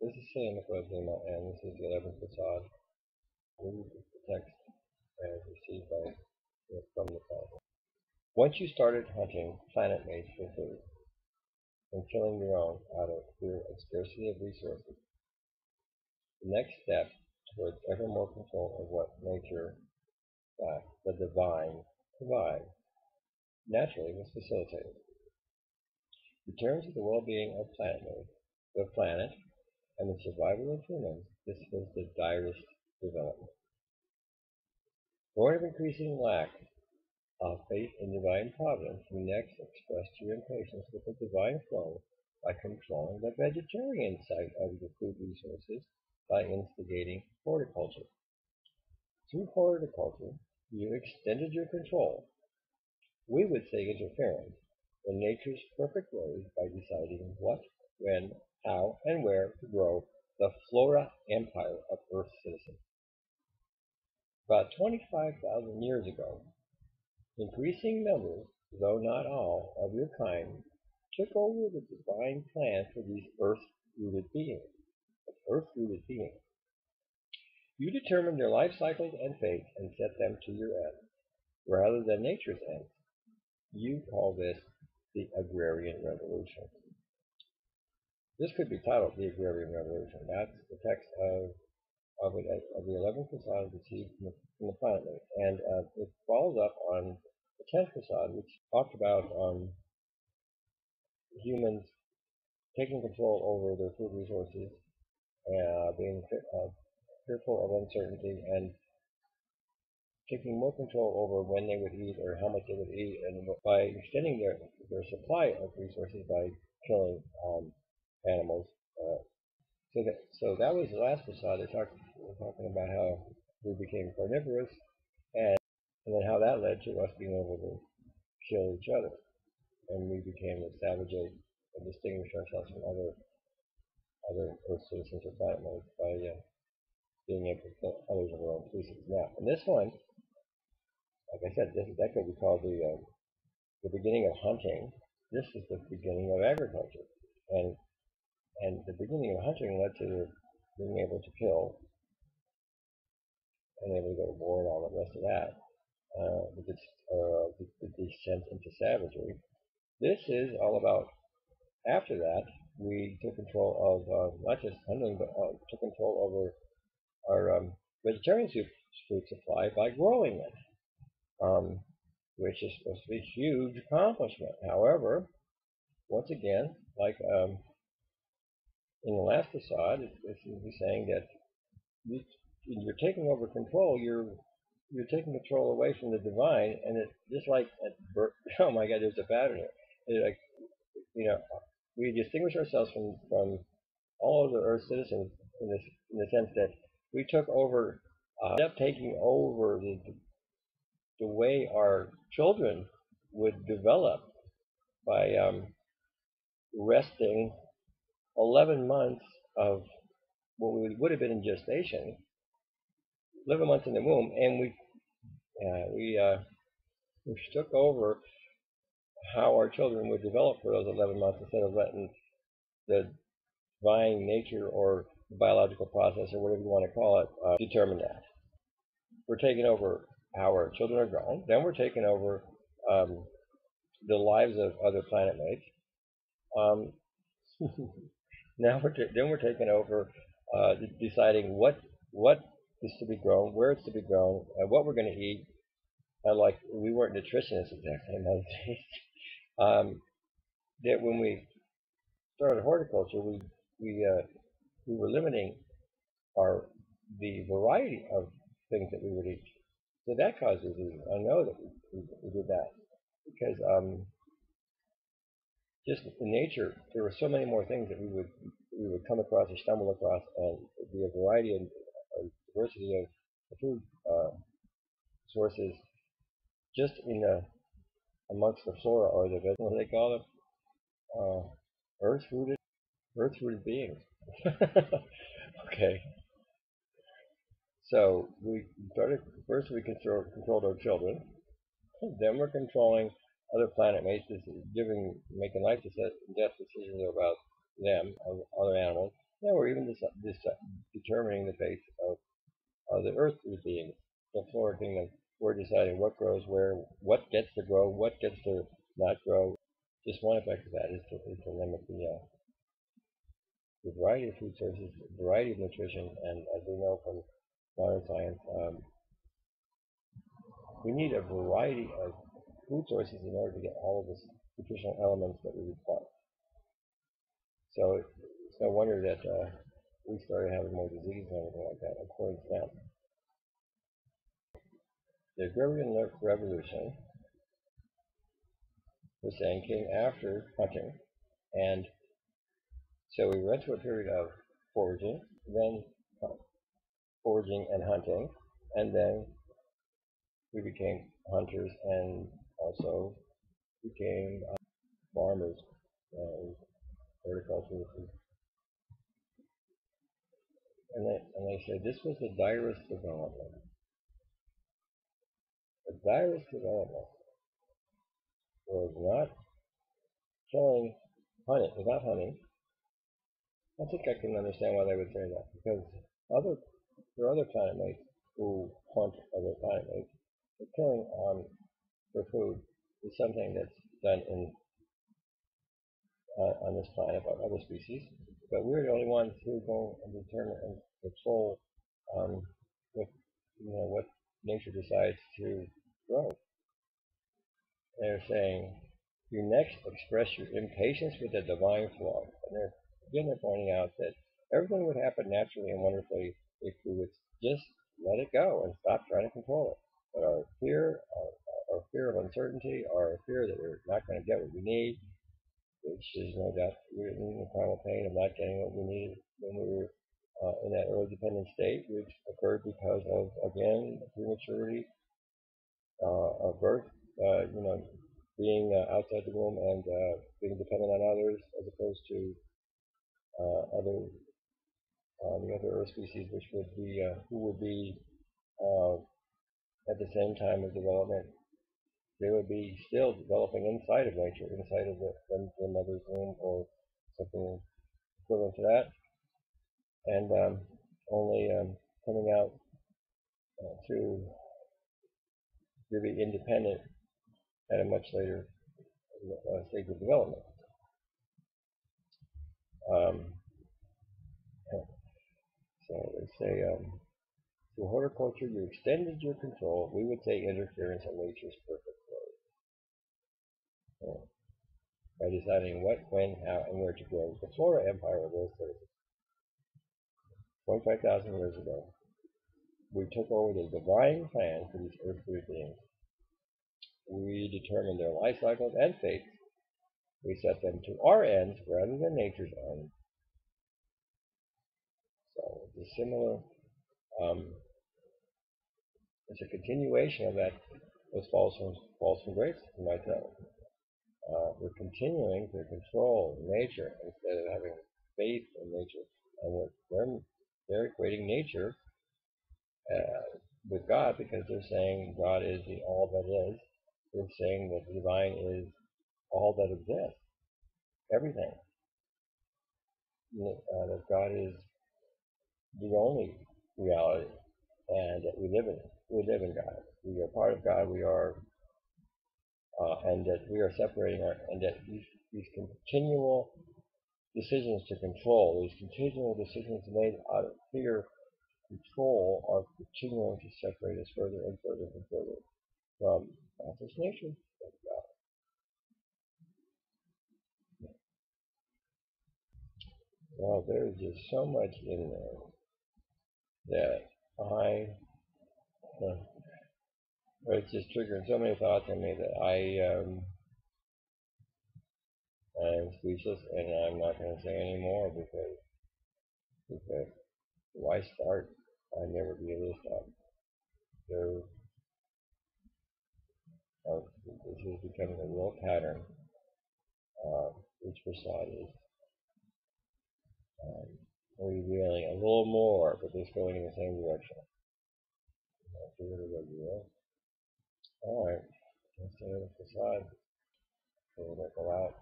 This is SillyMickel Adzema, and this is the 11th Prasad. Read the text as received from the Planet. Once you started hunting Planetmates for food and killing your own out of fear of scarcity of resources, the next step towards ever more control of what nature, the divine, provides, naturally was facilitated. In terms of the well-being of Planetmates, the planet, and the survival of humans, this was the direst development. Born of increasing lack of faith in divine providence, you next expressed your impatience with the divine flow by controlling the vegetarian side of your food resources by instigating horticulture. Through horticulture, you extended your control, we would say interference, in nature's perfect ways by deciding what, when, how, and where to grow the flora empire of Earth's citizens. About 25,000 years ago, increasing numbers, though not all, of your kind took over the divine plan for these earth-rooted beings. You determined their life cycles and fates and set them to your end, rather than nature's end. You call this the Agrarian Revolution. This could be titled the Agrarian Revolution. That's the text of the 11th Prasad received from the Planetmates, and it follows up on the 10th Prasad, which talked about humans taking control over their food resources, being fearful of uncertainty, and taking more control over when they would eat or how much they would eat, and by extending their supply of resources by killing animals. So that was the last Prasad. They were talking about how we became carnivorous, and then how that led to us being able to kill each other, and we became the savage ape and distinguished ourselves from other Earth citizens or Planetmates by being able to kill others of our own species. Now, in this one, like I said, that could be called the beginning of hunting. This is the beginning of agriculture, and the beginning of hunting led to being able to kill and able to go to war and all the rest of that. The descent into savagery. This is all about. After that, we took control of not just hunting, but took control over our vegetarian food supply by growing it. Which is supposed to be a huge accomplishment. However, once again, like in the last Prasad, it's saying that you're taking over control. You're taking control away from the divine, and it's just like oh my God, there's a pattern here. It's like, we distinguish ourselves from all of the Earth citizens in the sense that we took over, ended up taking over the way our children would develop by resting 11 months of what would have been in gestation, 11 months in the womb, and we took over how our children would develop for those 11 months instead of letting the divine nature or the biological process or whatever you want to call it determine that. We're taking over how our children are grown. Then we're taking over the lives of other Planetmates. Then we're taking over deciding what is to be grown, where it's to be grown, what we're going to eat. Like we weren't nutritionists exactly in those days. That when we started horticulture, we were limiting the variety of things that we would eat. So that caused disease. I know that we did that because just in nature, there were so many more things that we would come across or stumble across, and the variety and diversity of the food sources just amongst the flora or the what do they call it? Earth-rooted beings. Okay. So we started, first we controlled our children, then we're controlling other Planetmates, making life and death decisions about them, other animals. or even determining the fate of the earthly beings, the flora kingdom. We're deciding what grows where, what gets to grow, what gets to not grow. Just one effect of that is to limit the variety of food sources, the variety of nutrition, and as we know from modern science, we need a variety of food sources in order to get all of the nutritional elements that we require. So it's no wonder that we started having more disease and everything like that, according to them. The Agrarian Revolution, was saying, came after hunting, and so we went through a period of foraging, then foraging and hunting, and then we became hunters and also became farmers, horticulturists, and they said this was the direst development. The direst development was not killing hunting without hunting. I think I can understand why they would say that, because there are other planetmates who hunt other planetmates. The killing for food is something that's done on this planet by other species, but we're the only ones who go and determine and control what nature decides to grow. They're saying you next express your impatience with the divine flow, and they're pointing out that everything would happen naturally and wonderfully if we would just let it go and stop trying to control it. But our fear of uncertainty, our fear that we're not going to get what we need, which is no doubt we're in the primal pain of not getting what we needed when we were in that early dependent state, which occurred because of, again, prematurity of birth, being outside the womb and being dependent on others as opposed to the other Earth species, which would be who would be at the same time of development. They would be still developing inside of nature, inside of the mother's womb or something equivalent to that, and only coming out to be independent at a much later stage of development. So they say, through horticulture, you extended your control. We would say interference in nature's perfect flow. By deciding what, when, how, and where to grow. The flora empire of those days, 25,000 years ago, we took over the divine plan for these earthly beings. We determined their life cycles and fates. We set them to our ends rather than nature's ends. So it's a similar, it's a continuation of that, those false from grace, you might know. We're continuing to control nature instead of having faith in nature. And they're equating nature with God because they're saying God is the all that is. They're saying that the divine is all that exists, everything. That God is the only reality, and that we live in God. We are part of God. We are, and that we are separating and that these continual decisions to control, these continual decisions made out of fear, control, are continuing to separate us further and further and further from conscious nature. Well, there's just so much in there that it's just triggering so many thoughts in me that I'm speechless, and I'm not going to say any more because why start? I'd never be able to stop. So this is becoming a real pattern. Each Prasad is revealing a little more, but just going in the same direction. Give it a go, you will. All right, let's do the Prasad. So we'll go out.